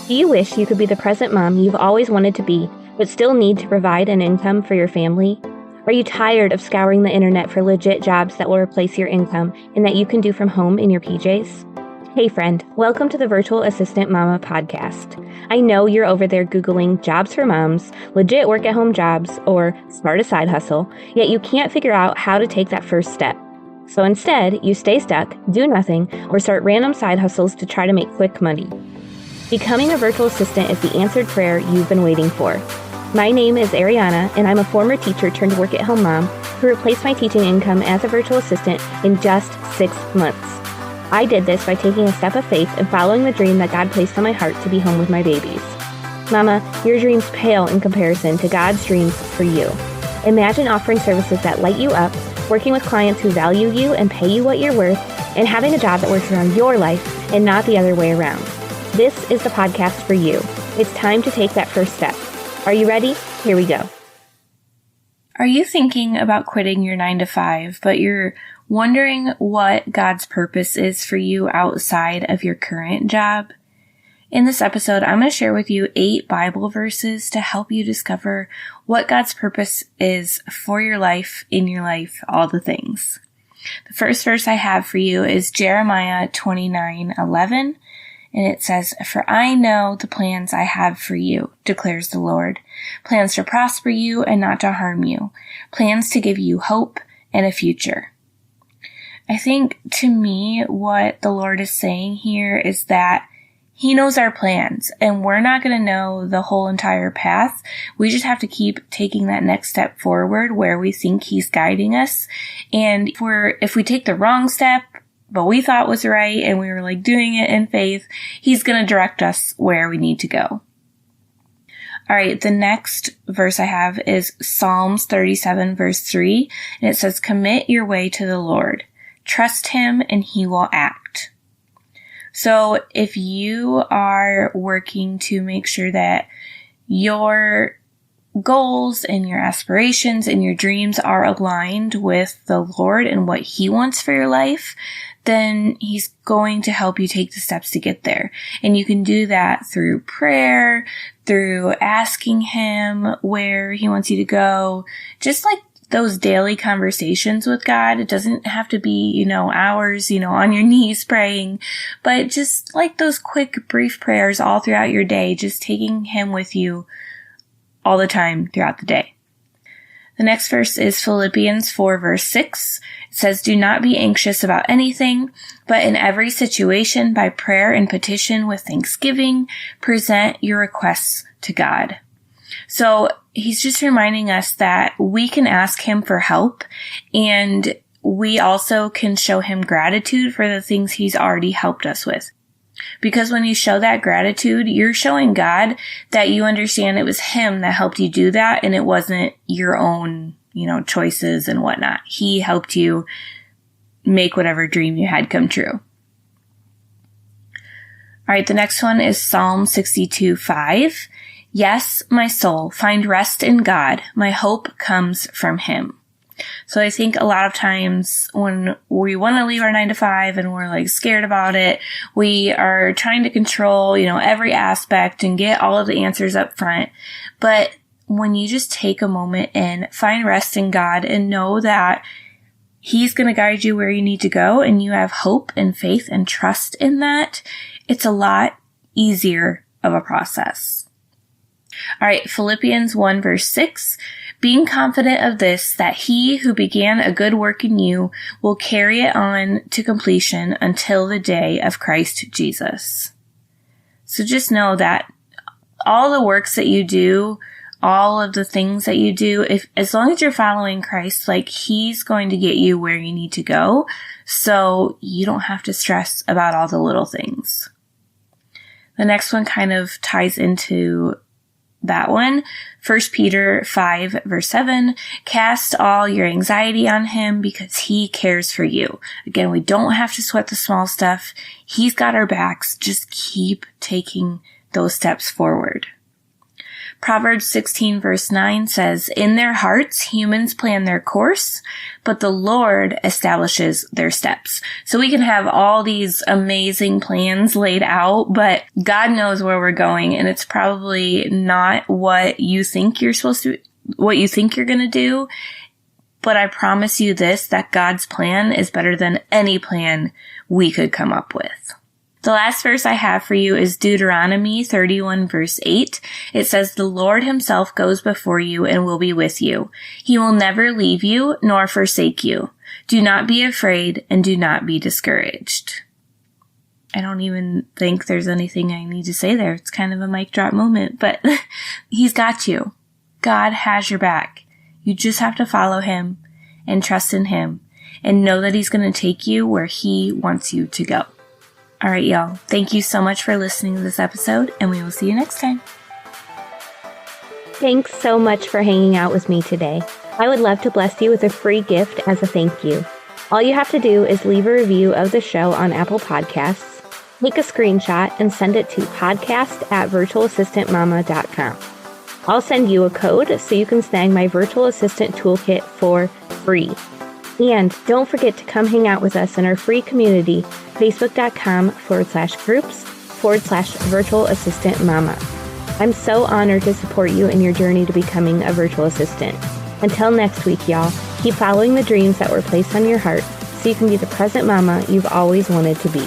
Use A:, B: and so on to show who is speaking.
A: Do you wish you could be the present mom you've always wanted to be, but still need to provide an income for your family? Are you tired of scouring the internet for legit jobs that will replace your income and that you can do from home in your PJs? Hey friend, welcome to the Virtual Assistant Mama podcast. I know you're over there Googling jobs for moms, legit work-at-home jobs, or start a side hustle, yet you can't figure out how to take that first step. So instead, you stay stuck, do nothing, or start random side hustles to try to make quick money. Becoming a virtual assistant is the answered prayer you've been waiting for. My name is Ariana, and I'm a former teacher turned work-at-home mom who replaced my teaching income as a virtual assistant in just 6 months. I did this by taking a step of faith and following the dream that God placed on my heart to be home with my babies. Mama, your dreams pale in comparison to God's dreams for you. Imagine offering services that light you up, working with clients who value you and pay you what you're worth, and having a job that works around your life and not the other way around. This is the podcast for you. It's time to take that first step. Are you ready? Here we go.
B: Are you thinking about quitting your 9-to-5, but you're wondering what God's purpose is for you outside of your current job? In this episode, I'm going to share with you 8 Bible verses to help you discover what God's purpose is for your life, in your life, all the things. The first verse I have for you is Jeremiah 29:11, and it says, "For I know the plans I have for you, declares the Lord, plans to prosper you and not to harm you, plans to give you hope and a future." I think to me, what the Lord is saying here is that He knows our plans, and we're not going to know the whole entire path. We just have to keep taking that next step forward where we think He's guiding us. And if we take the wrong step, but we thought was right, and we were like doing it in faith, He's going to direct us where we need to go. All right, the next verse I have is Psalms 37 verse 3, and it says, "Commit your way to the Lord. Trust Him and He will act." So if you are working to make sure that your goals and your aspirations and your dreams are aligned with the Lord and what He wants for your life, then He's going to help you take the steps to get there. And you can do that through prayer, through asking Him where He wants you to go, just like those daily conversations with God. It doesn't have to be, hours, on your knees praying, but just like those quick, brief prayers all throughout your day, just taking Him with you all the time throughout the day. The next verse is Philippians 4 verse 6. It says, "Do not be anxious about anything, but in every situation, by prayer and petition with thanksgiving, present your requests to God." So He's just reminding us that we can ask Him for help, and we also can show Him gratitude for the things He's already helped us with. Because when you show that gratitude, you're showing God that you understand it was Him that helped you do that, and it wasn't your own, choices and whatnot. He helped you make whatever dream you had come true. All right, the next one is Psalm 62:5. "Yes, my soul, find rest in God. My hope comes from Him." So I think a lot of times when we want to leave our 9-to-5 and we're like scared about it, we are trying to control, every aspect and get all of the answers up front. But when you just take a moment and find rest in God and know that He's going to guide you where you need to go, and you have hope and faith and trust in that, it's a lot easier of a process. All right, Philippians 1 verse 6, "Being confident of this, that He who began a good work in you will carry it on to completion until the day of Christ Jesus." So just know that all the works that you do, all of the things that you do, as long as you're following Christ, He's going to get you where you need to go, so you don't have to stress about all the little things. The next one kind of ties into that one. 1 Peter 5 verse 7, "Cast all your anxiety on Him because He cares for you." Again, we don't have to sweat the small stuff. He's got our backs. Just keep taking those steps forward. Proverbs 16 verse 9 says, "In their hearts, humans plan their course, but the Lord establishes their steps." So we can have all these amazing plans laid out, but God knows where we're going, and it's probably not what you think you're supposed to, what you think you're going to do. But I promise you this, that God's plan is better than any plan we could come up with. The last verse I have for you is Deuteronomy 31 verse 8. It says, "The Lord himself goes before you and will be with you. He will never leave you nor forsake you. Do not be afraid and do not be discouraged." I don't even think there's anything I need to say there. It's kind of a mic drop moment, but he's got you. God has your back. You just have to follow him and trust in him and know that he's going to take you where he wants you to go. All right, y'all. Thank you so much for listening to this episode, and we will see you next time.
A: Thanks so much for hanging out with me today. I would love to bless you with a free gift as a thank you. All you have to do is leave a review of the show on Apple Podcasts, take a screenshot, and send it to podcast@virtualassistantmama.com. I'll send you a code so you can snag my virtual assistant toolkit for free. And don't forget to come hang out with us in our free community, facebook.com/groups/virtual assistant mama. I'm so honored to support you in your journey to becoming a virtual assistant. Until next week, y'all, keep following the dreams that were placed on your heart so you can be the present mama you've always wanted to be.